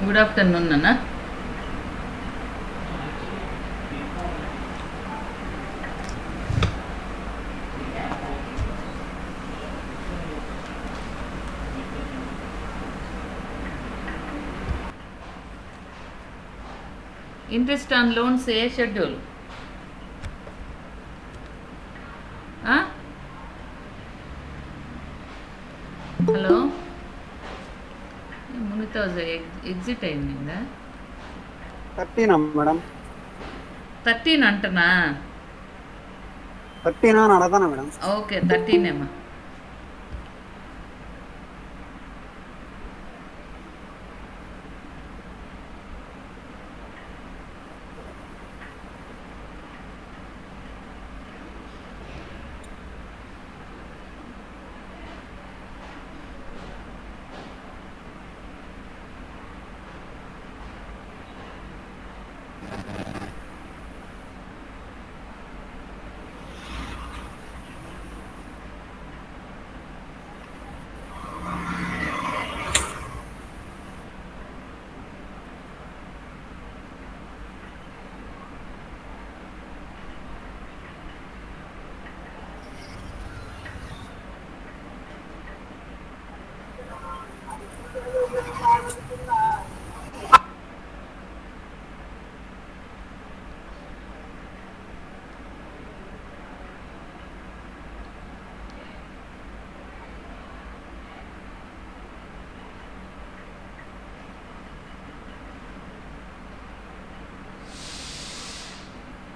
Good afternoon అన్న. Interest on loans ఏ schedule? Hello, మునిత ఎగ్జిట్ అయిందా? 13 మేడం. 13 అంటనా? 13 అని అడగనా మేడం? ఓకే, 13 ఏమా.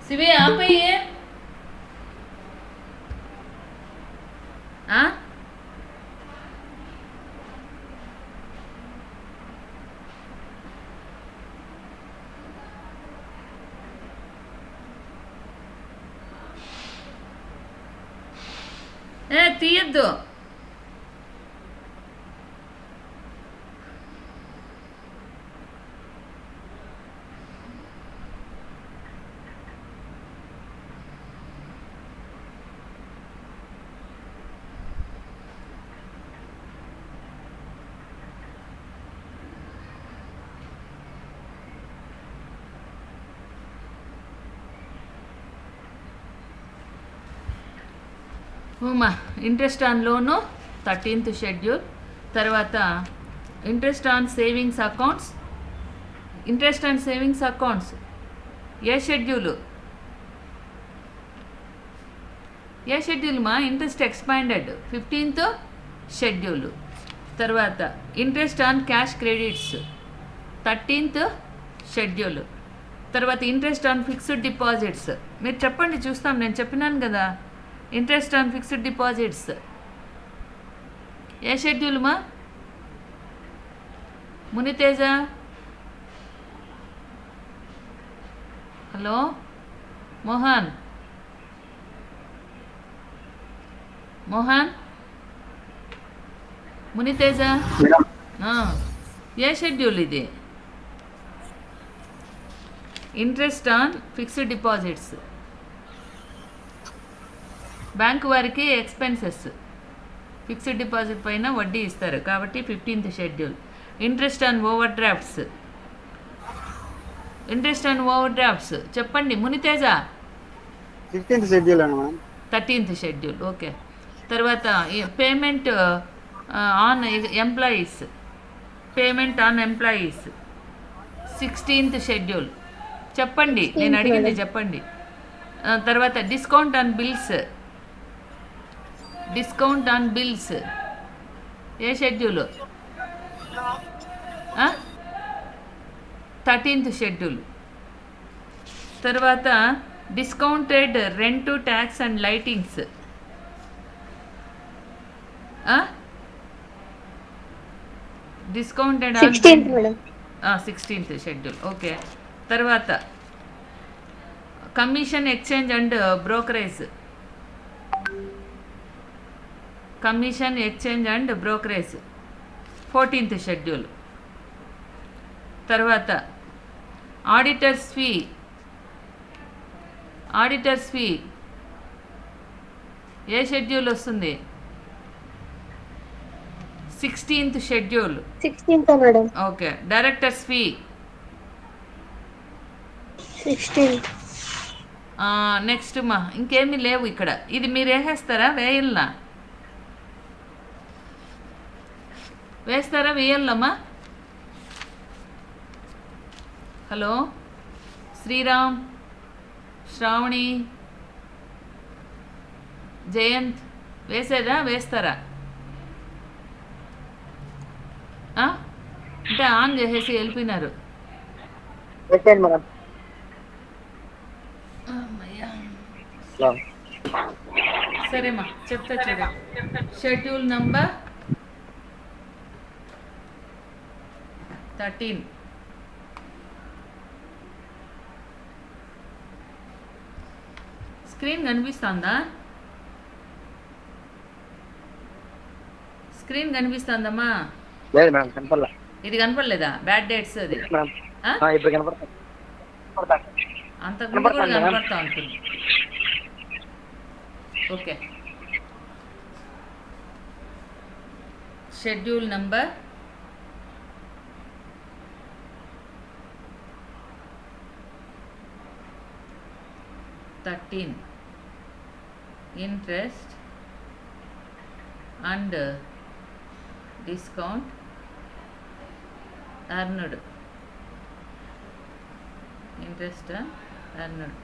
శివి ఆపయ్యే. తీయద్దు. Interest on loan 13th schedule. తర్వాత interest on savings accounts. Interest on savings accounts ఏ షెడ్యూలు? ఏ షెడ్యూల్ మా? Interest expended 15th schedule. తర్వాత interest on cash credits 13th schedule. తర్వాత ఇంట్రెస్ట్ ఆన్ ఫిక్స్డ్ డిపాజిట్స్. మీరు చెప్పండి, చూస్తాం. నేను చెప్పినాను కదా, ఇంట్రెస్ట్ ఆన్ ఫిక్స్డ్ డిపాజిట్స్ ఏ షెడ్యూల్ మా? మునితేజ, హలో. మోహన్ మునితేజ, ఏ షెడ్యూల్ ఇది? Interest on fixed deposits. Bank వారికి ఎక్స్పెన్సెస్, ఫిక్స్డ్ డిపాజిట్ పైన వడ్డీ ఇస్తారు కాబట్టి 15th schedule. Interest on overdrafts. Interest on overdrafts చెప్పండి మునితేజ. 15th షెడ్యూల్ అండి మేడం. 13th schedule, okay. తర్వాత payment on employees. Payment on employees 16th schedule. చెప్పండి, నేను అడిగింది చెప్పండి. తర్వాత discount on bills. Discount on bills ఏ షెడ్యూల్? 13th schedule. తర్వాత discounted rent, tax and lightings discounted 16th schedule, okay. తర్వాత commission, exchange and brokerage. Commission, exchange and brokerage 14th schedule. తర్వాత auditors fee. Auditors fee ఏ schedule వస్తుంది? 16th schedule. 16th madam. Okay. Directors fee 16th. Next మా ఇంకేమీ లేవు ఇక్కడ. ఇది మీరు వేసేస్తారా వేయాలనా? వేస్తారా వేయాలమ్మా? హలో శ్రీరామ్, శ్రావణి, జయంత్ వేసేదా వేస్తారా? అంటే ఆన్ చేసేసి వెళ్ళిపోయినారు. మేడం. సరేమ్మా చెప్తా చూడ. Schedule number 13. స్క్రీన్ కనిపిస్తుందా? స్క్రీన్ కనిపిస్తుందమ్మా? లేదు మేడం, కనపడలే. ఇది కనపడలేదా? బ్యాడ్ డేట్స్ అది ఇప్పుడు కనపడుతుంది. అంతకుముందు కూడా కనపడతా ఉంటుంది. Okay. Schedule number 13. Interest and discount earned. Interest earned.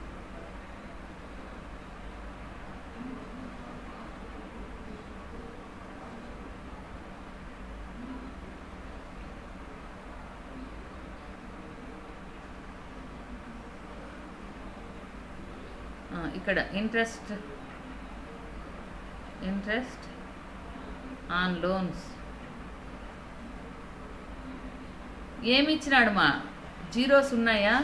ఇక్కడ ఇంట్రెస్ట్ ఆన్ లోన్స్ ఏమి ఇచ్చినాడు మా? జీరోస్ ఉన్నాయా?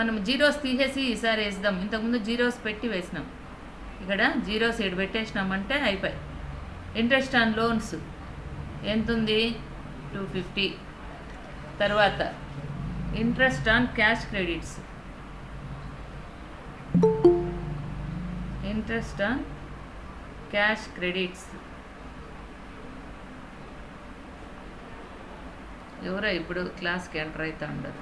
మనం జీరోస్ తీసేసి ఈసారి వేద్దాం. ఇంతకుముందు జీరోస్ పెట్టి వేసినాం. ఇక్కడ జీరోస్ ఇక్కడ పెట్టేసినామంటే అయిపోయి. ఇంట్రెస్ట్ ఆన్ లోన్స్ ఎంత ఉంది? 250. తర్వాత interest on cash credits. Interest on cash credits ఎవరో ఇప్పుడు క్లాస్కి ఎంటర్ అవుతా ఉండరు.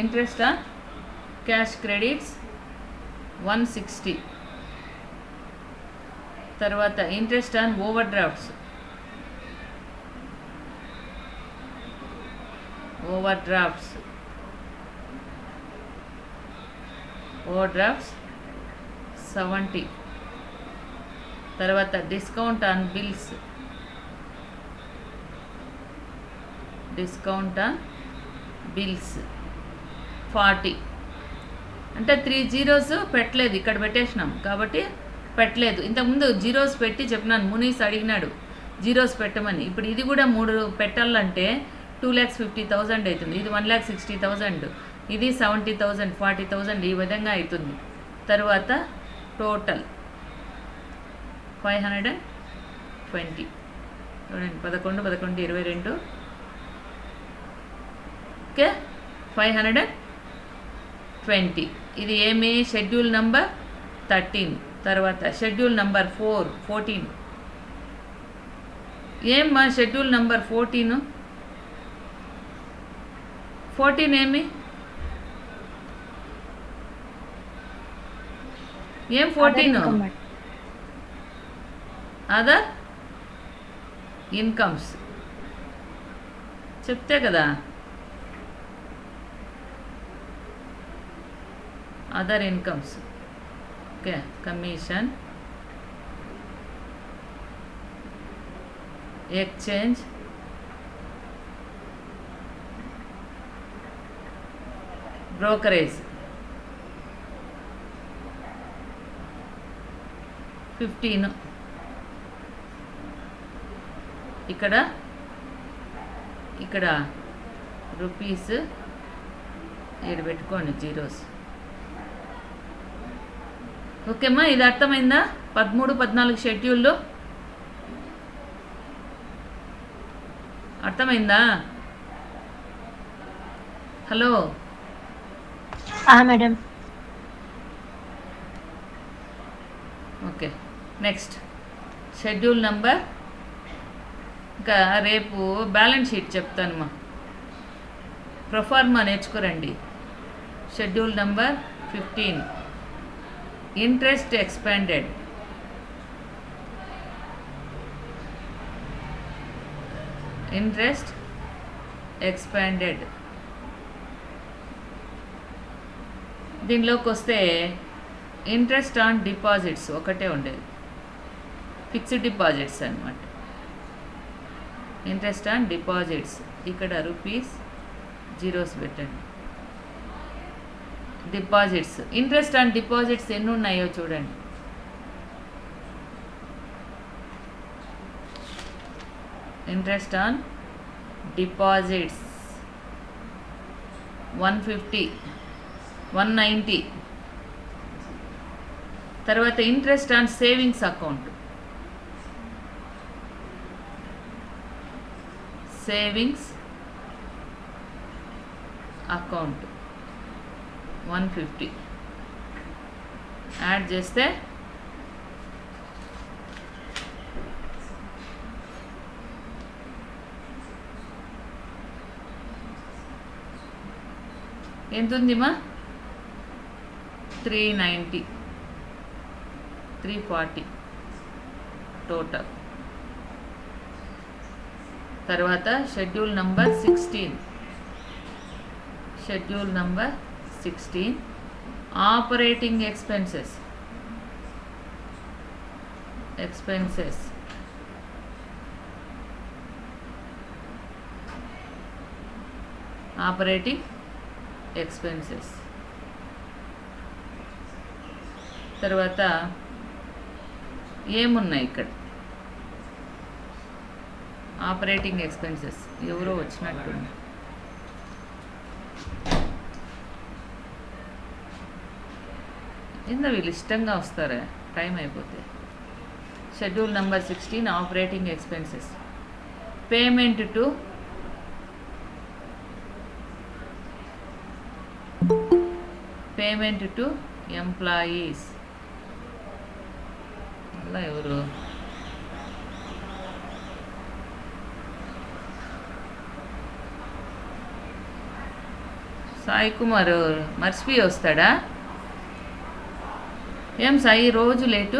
Interest on cash credits 160. తర్వాత interest on over drafts over drafts 70. తర్వాత డిస్కౌంట్ ఆన్ బిల్స్ 40. అంటే 3 జీరోస్ పెట్టలేదు, ఇక్కడ పెట్టేసినాం కాబట్టి పెట్టలేదు. ఇంతకుముందు జీరోస్ పెట్టి చెప్పినాను, మునీస్ అడిగినాడు జీరోస్ పెట్టమని. ఇప్పుడు ఇది కూడా 3 పెట్టాలంటే 2,50,000 అవుతుంది. ఇది 1,60,000, ఇది 70,000, 40,000 ఈ విధంగా అవుతుంది. తర్వాత టోటల్ 520. చూడండి 11, 11, 22. ఓకే 520. ఇది ఏమి? Schedule number 13. తర్వాత షెడ్యూల్ నంబర్ 14. ఏమ్మా షెడ్యూల్ నంబర్ 14 ఏమి? ఏం 14? అదర్ ఇన్కమ్స్ చెప్తే కదా. Other incomes. Okay commission, exchange, brokerage 15. ఇక్కడ రూపీస్ ఇక్కడ పెట్టుకోండి జీరోస్. ఓకేమ్మా ఇది అర్థమైందా? 13, 14 షెడ్యూల్లో అర్థమైందా? Hello, madam. Okay. Next schedule number, ఇంకా రేపు బ్యాలెన్స్ షీట్ చెప్తానమ్మా. ప్రొఫార్మా నేర్చుకోరండి. Schedule number 15 interest expanded. Interest expanded దీనిలోకి వస్తే ఇంట్రెస్ట్ ఆన్ డిపాజిట్స్ ఒకటే ఉండేది, ఫిక్స్డ్ డిపాజిట్స్ అనమాట. ఇంట్రెస్ట్ ఆన్ డిపాజిట్స్ ఇక్కడ రూపీస్ జీరోస్ పెట్టండి. డిపాజిట్స్, ఇంట్రెస్ట్ ఆన్ డిపాజిట్స్ ఎన్ని ఉన్నాయో చూడండి. Interest on deposits 150, 190. తర్వాత interest on savings account, savings account 150 add చేస్తే ఎంత ఉందిమా? 390, 340 టోటల్. తర్వాత schedule number 16, schedule number 16 operating expenses, operating expenses. తర్వాత ఏమున్నాయి ఇక్కడ? ఆపరేటింగ్ ఎక్స్పెన్సెస్ ఎవరో వచ్చినట్టుంది. ఇంత వీళ్ళు ఇష్టంగా వస్తారా టైం అయిపోతే. Schedule number 16 operating expenses. Payment to employees. అలా ఎవరు? సాయి కుమార్ మర్చిపోయి వస్తాడా? ఏం సాయి రోజు లేటు?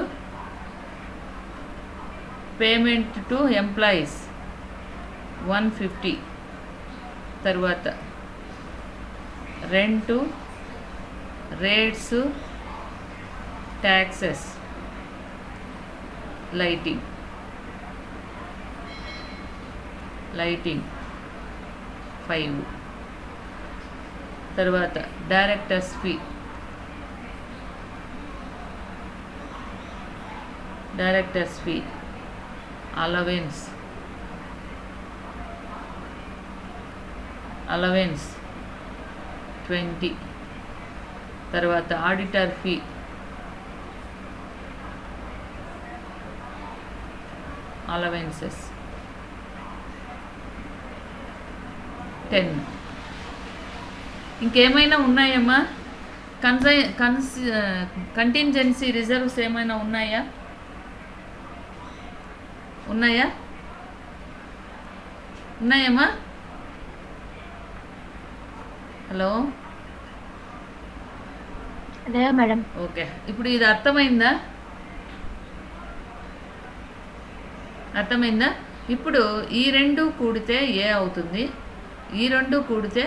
Payment to employees 150. తర్వాత రెంటు, రేట్స్, ట్యాక్సెస్, లైటింగ్ 5. తర్వాత డైరెక్టర్స్ ఫీ, అలవెన్స్ 20. తర్వాత ఆడిటర్ ఫీ, అలవెన్సెస్ 10. ఇంకేమైనా ఉన్నాయమ్మా? కంటింజెన్సీ రిజర్వ్స్ ఏమైనా ఉన్నాయా? ఉన్నాయమ్మా? హలో, అదే మేడం. ఓకే, ఇప్పుడు ఇది అర్థమైందా? ఇప్పుడు ఈ రెండు కూడితే ఏ అవుతుంది, ఈ రెండు కూడితే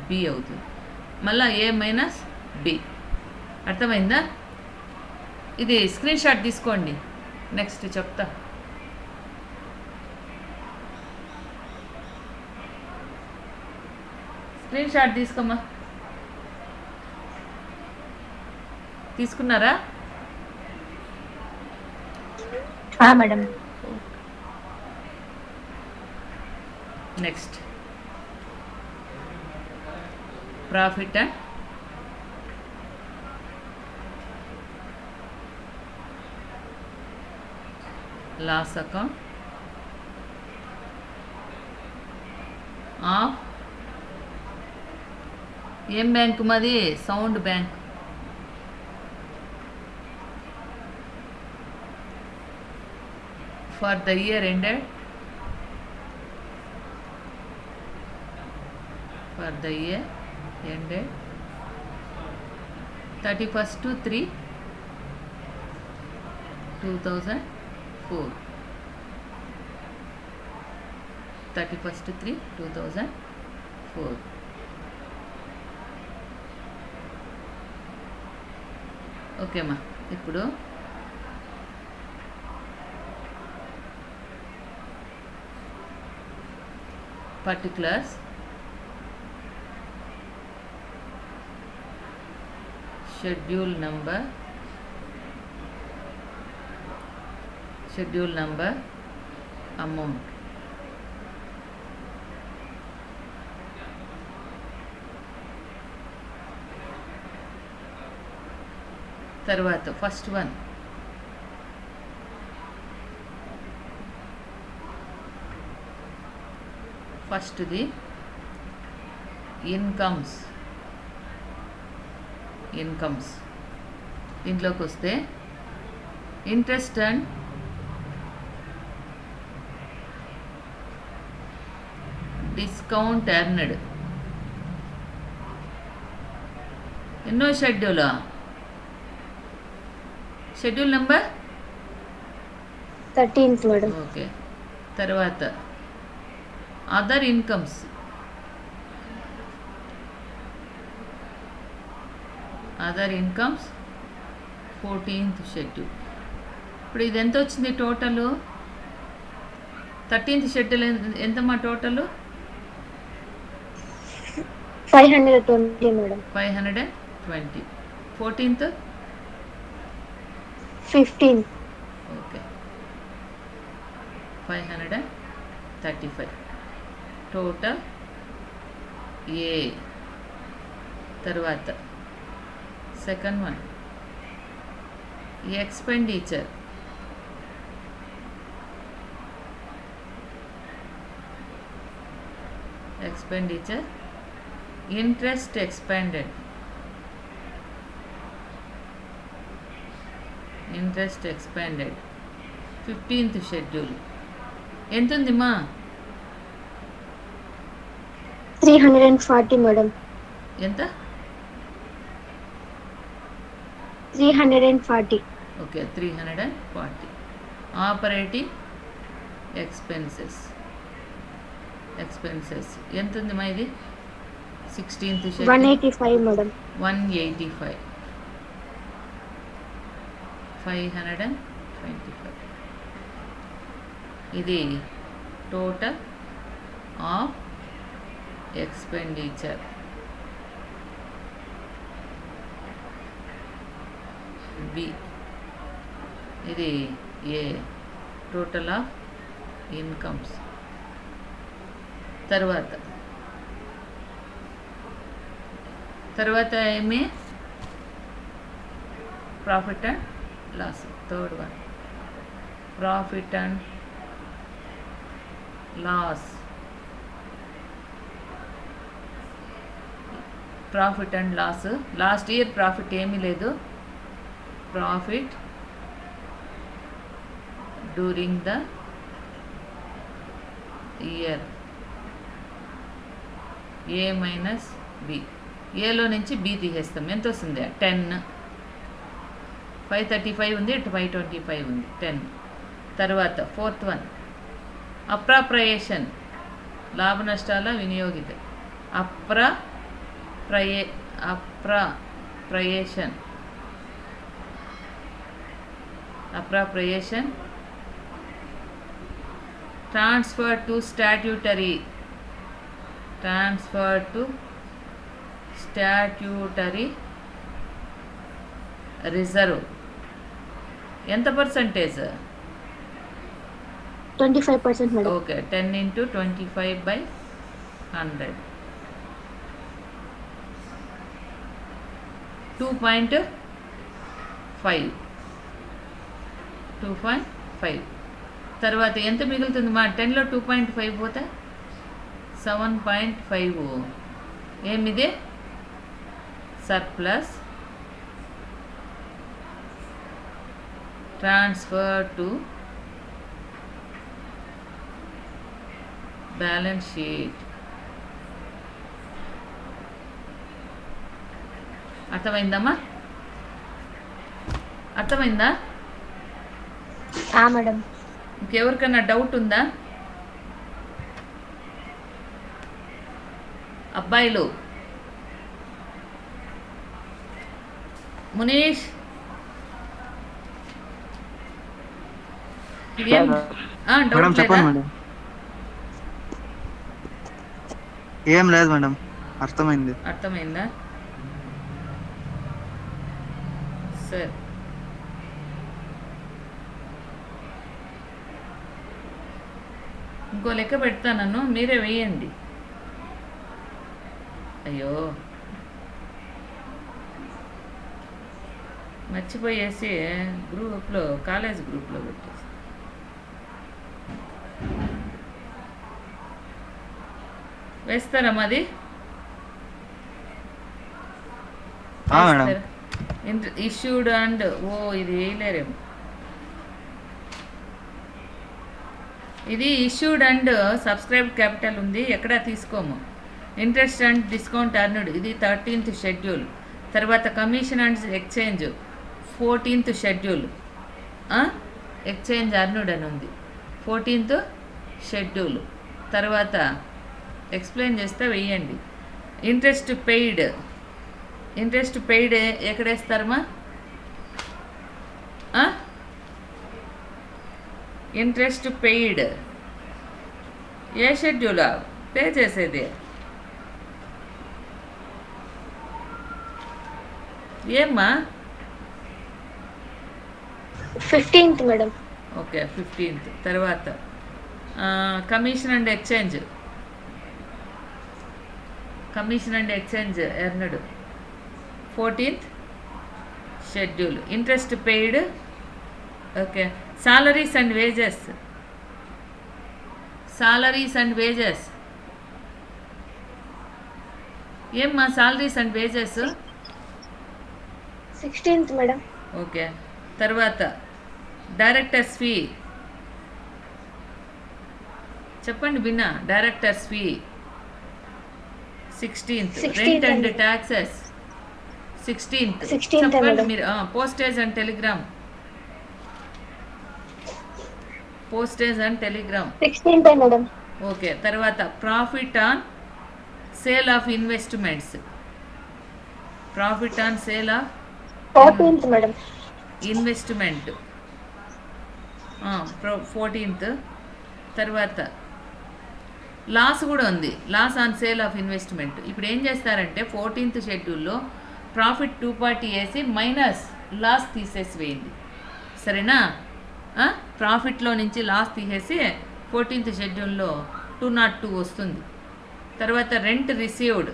బి అవుతుంది, మళ్ళీ ఏ మైనస్ బి. అర్థమైందా? ఇది స్క్రీన్ షాట్ తీసుకోండి, నెక్స్ట్ చెప్తా. స్క్రీన్ షాట్ తీసుకోమ్మా. తీసుకున్నారా? Madam. Next profit and loss account, of ఏం బ్యాంక్ మాది sound bank for the year ended for the year ended 31/3/2004 31/3/2004 ఓకేమ్మా ఇప్పుడు పర్టికులర్స్ షెడ్యూల్ నంబర్ అమౌంట్ తర్వాత ఫస్ట్ వన్ ఫస్ట్ది ఇన్కమ్స్ దీంట్లోకి వస్తే ఇంట్రెస్ట్ అండ్ డిస్కౌంట్ ఎర్నడ్ ఎన్నో schedule number 13th madam. Okay. తర్వాత other incomes other incomes 14th schedule. ఇప్పుడు ఇది ఎంత వచ్చింది టోటలు? 13th షెడ్యూల్ ఎంతమ్మా total? 520 madam. 520. 14th 15. Okay 535 total A. తర్వాత second one expenditure interest expended 15th schedule ఎంత ఉందిమ్మా? 340 మేడం. ఎంత? 340. ఓకే 340. ఆపరేటింగ్ ఎక్స్పెన్సెస్ ఎంత ఉందిమ్మా ఇది? 16th schedule 185 madam. 185. 525. ఇది టోటల్ ఆఫ్ ఎక్స్పెండిచర్. బి ఇది ఏ టోటల్ ఆఫ్ ఇన్కమ్స్. తర్వాత ఏమి? Profit and loss. Third one profit and loss. Last year profit ఏమీ లేదు. Profit during the year A minus B. ఏలో నుంచి బి తీసేస్తాం. ఎంత వస్తుంది? 10. 535 ఉంది, 525 ఉంది. 10. తర్వాత ఫోర్త్ వన్ అప్రాప్రయేషన్ లాభ నష్టాల వినియోగిత. అప్రాప్రయేషన్ ట్రాన్స్ఫర్ టు స్టాట్యూటరీ రిజర్వ్. ఎంత పర్సంటేజ్? 25% మేడం. ఓకే 10 × 25/100. 2.5. తర్వాత ఎంత మిగులుతుంది మా? 10లో 2.5 పోతే 7.5 ఏమిది surplus transfer to balance sheet. అర్థమైందమ్మా? అర్థమైందా? మేడం. ఇంకెవరికన్నా డౌట్ ఉందా? అబ్బాయిలు మునీష్ ఏం మేడం డౌట్ చెప్పండి లేదా? మేడం. ఏం లేదు మేడం, అర్థమైంది. అర్థమైందా? సరే, ఇంకో లెక్క పెడతాను, మీరే వేయండి. అయ్యో మర్చిపోయేసి గ్రూప్లో, కాలేజ్ గ్రూప్లో పెట్టేసి. వేస్తారా మాది? మేడం. ఇష్యూడ్ అండ్ ఇది వేయలేరేమో. ఇది ఇష్యూడ్ అండ్ సబ్స్క్రైబ్ క్యాపిటల్ ఉంది, ఎక్కడా తీసుకోము. ఇంట్రెస్ట్ అండ్ డిస్కౌంట్ అర్న్డ్ ఇది 13th షెడ్యూల్. తర్వాత commission and exchange 14th schedule. Exchange earned అని ఉంది 14th షెడ్యూల్. తర్వాత ఎక్స్ప్లెయిన్ చేస్తే వెయ్యండి. ఇంట్రెస్ట్ పెయిడ్ ఎక్కడేస్తారమ్మా? ఇంట్రెస్ట్ పెయిడ్ ఏ షెడ్యూలా పే చేసేది? ఏమ్మా? 15th madam. Okay, 15th. తర్వాత commission and exchange earned 14th schedule. Interest paid. Okay, salaries and wages ఏమ్మా? Salaries and wages 16th madam. Okay. తర్వాత డైరెక్టర్స్ ఫీ చెప్పండి బిన్నా. Directors fee 16th. Rent and taxes 16th. చెప్పండి మీరు. Postage and Telegram 16th madam. Okay. తర్వాత profit on sale of investments 14th madam. Investment 14th. తర్వాత loss కూడా ఉంది, loss on sale of investment. ఇప్పుడు ఏం చేస్తారంటే 14th షెడ్యూల్లో ప్రాఫిట్ 240 వేసి మైనస్ లాస్ తీసేసి వేయండి, సరేనా? ప్రాఫిట్లో నుంచి లాస్ తీసేసి 14th షెడ్యూల్లో 202 వస్తుంది. తర్వాత రెంట్ రిసీవ్డ్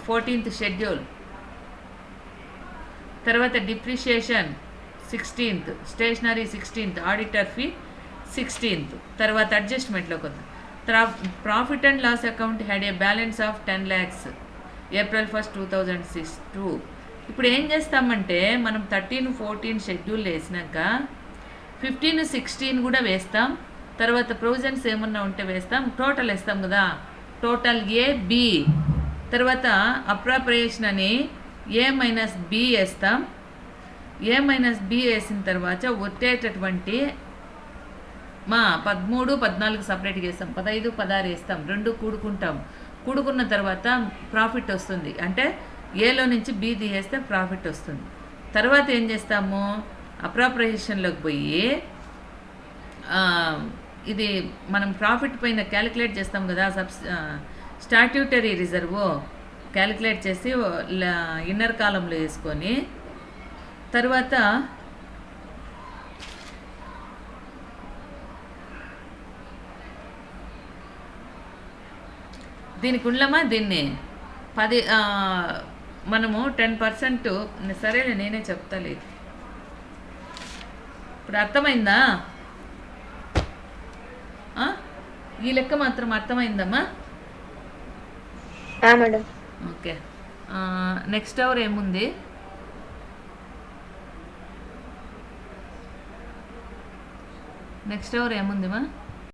14th షెడ్యూల్. తర్వాత depreciation 16th, stationery 16th, auditor fee 16th. తర్వాత అడ్జస్ట్మెంట్లోకి వద్దాం. Profit and loss account had a balance of 10 lakhs April 1st, 2002. ఇప్పుడు ఏం చేస్తామంటే మనం 13, 14 షెడ్యూల్ వేసినాక 15, 16 కూడా వేస్తాం. తర్వాత ప్రొవిజన్స్ ఏమన్నా ఉంటే వేస్తాం, టోటల్ వేస్తాం కదా, టోటల్ AB. తర్వాత అప్రాప్రియేషన్ అని A-B వేస్తాం. A-B వేసిన తర్వాత వచ్చేటటువంటి 13, 14 సపరేట్గా వేస్తాం, 15, 16 వేస్తాం, 2 కూడుకున్న తర్వాత ప్రాఫిట్ వస్తుంది. అంటే ఏలో నుంచి బి తీసేస్తే ప్రాఫిట్ వస్తుంది. తర్వాత ఏం చేస్తాము, అప్రాప్రియేషన్లోకి పోయి ఇది మనం ప్రాఫిట్ పైన క్యాలిక్యులేట్ చేస్తాం కదా, స్టాట్యూటరీ రిజర్వ్ క్యాలిక్యులేట్ చేసి ఇన్నర్ కాలంలో వేసుకొని తర్వాత దీనికి ఉండమా దీన్ని 10 మనము 10%. సరేలే నేనే చెప్తాలేదు. ఇప్పుడు అర్థమైందా? ఈ లెక్క మాత్రం అర్థమైందమ్మా? మేడం. ఓకే. నెక్స్ట్ అవర్ ఏముంది? Next hour ఏముందిమా?